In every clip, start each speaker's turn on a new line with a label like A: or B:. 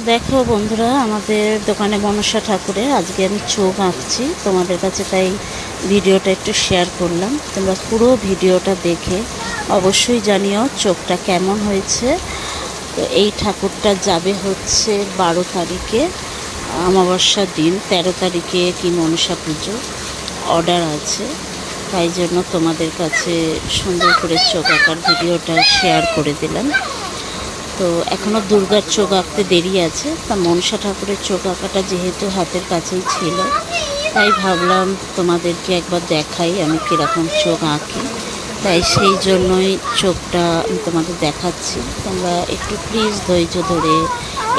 A: দেখো বন্ধুরা, আমাদের দোকানে মনসা ঠাকুরের আজকে আমি চোখ আঁকছি তোমাদের কাছে, তাই ভিডিওটা একটু শেয়ার করলাম। তোমরা পুরো ভিডিওটা দেখে অবশ্যই জানিও চোখটা কেমন হয়েছে। তো এই ঠাকুরটা যাবে হচ্ছে 12 তারিখে, অমাবস্যার দিন। 13 তারিখে কি মনসা পুজো অর্ডার আছে, তাই জন্য তোমাদের কাছে সুন্দর করে চোখ আঁকার ভিডিওটা শেয়ার করে দিলাম। তো এখনও দুর্গার চোখ আঁকতে দেরি আছে, তা মনসা ঠাকুরের চোখ আঁকাটা যেহেতু হাতের কাছেই ছিল, তাই ভাবলাম তোমাদেরকে একবার দেখাই আমি কীরকম চোখ আঁকি। তাই সেই জন্যই চোখটা আমি তোমাদের দেখাচ্ছি। তোমরা একটু প্লিজ ধৈর্য ধরে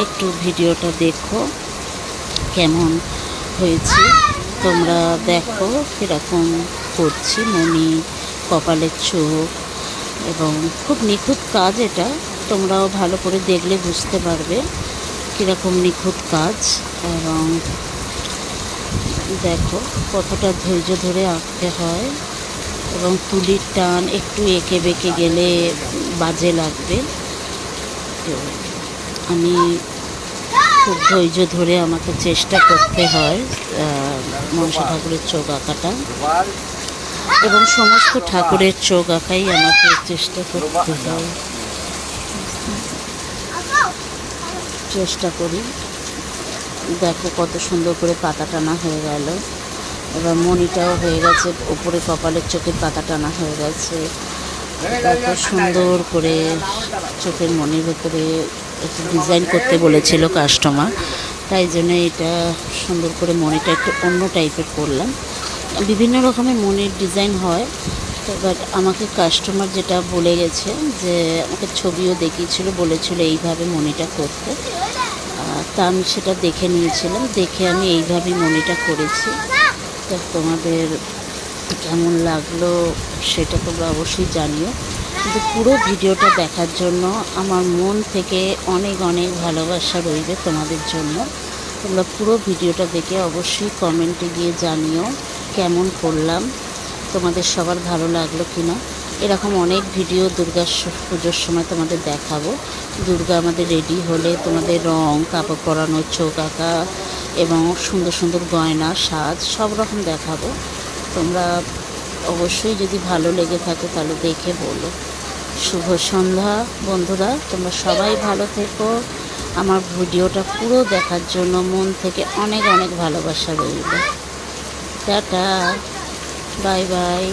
A: একটু ভিডিওটা দেখো কেমন হয়েছে। তোমরা দেখো কীরকম করছি, মণি, কপালের চোখ, এবং খুব নিখুঁত কাজ এটা। তোমরাও ভালো করে দেখলে বুঝতে পারবে কীরকম নিখুঁত কাজ। এবং দেখো কতটা ধৈর্য ধরে আঁকতে হয়, এবং তুলির টান একটু এঁকে বেঁকে গেলে বাজে লাগবে। তো আমি খুব ধৈর্য ধরে আমাকে চেষ্টা করতে হয় মনসা ঠাকুরের চোখ আঁকাটা, এবং সমস্ত ঠাকুরের চোখ আঁকাই আমাকে চেষ্টা করতে হয়। চেষ্টা করি। দেখো কত সুন্দর করে পাতা টানা হয়ে গেল, এবার মণিটাও হয়ে গেছে, ওপরে কপালের চোখের পাতা টানা হয়ে গেছে। কত সুন্দর করে চোখের মণির ভেতরে একটু ডিজাইন করতে বলেছিল কাস্টমার, তাই জন্য এটা সুন্দর করে মণিটা একটু অন্য টাইপের করলাম। বিভিন্ন রকমের মণির ডিজাইন হয়, এবার আমাকে কাস্টমার যেটা বলে গেছে, যে আমাকে ছবিও দেখিয়েছিল, বলেছিল এইভাবে মণিটা করতে। তা আমি সেটা দেখে নিয়েছিলাম, দেখে আমি এইভাবেই মণিটা করেছি। তো তোমাদের কেমন লাগলো সেটা তোমরা অবশ্যই জানিও। কিন্তু পুরো ভিডিওটা দেখার জন্য আমার মন থেকে অনেক অনেক ভালোবাসা রইবে তোমাদের জন্য। তোমরা পুরো ভিডিওটা দেখে অবশ্যই কমেন্টে গিয়ে জানিও কেমন করলাম, তোমাদের সবার ভালো লাগলো কি না। এরকম অনেক ভিডিও দুর্গা পুজোর সময় তোমাদের দেখাবো। দুর্গা আমাদের রেডি হলে তোমাদের রং, কাপড় পরানো, চোখ আঁকা এবং সুন্দর সুন্দর গয়না, সাজ সব রকম দেখাবো। তোমরা অবশ্যই যদি ভালো লেগে থাকে তাহলে দেখে বলো। শুভ সন্ধ্যা বন্ধুরা, তোমরা সবাই ভালো থেকো। আমার ভিডিওটা পুরো দেখার জন্য মন থেকে অনেক অনেক ভালোবাসা রইল। Tata, bye bye.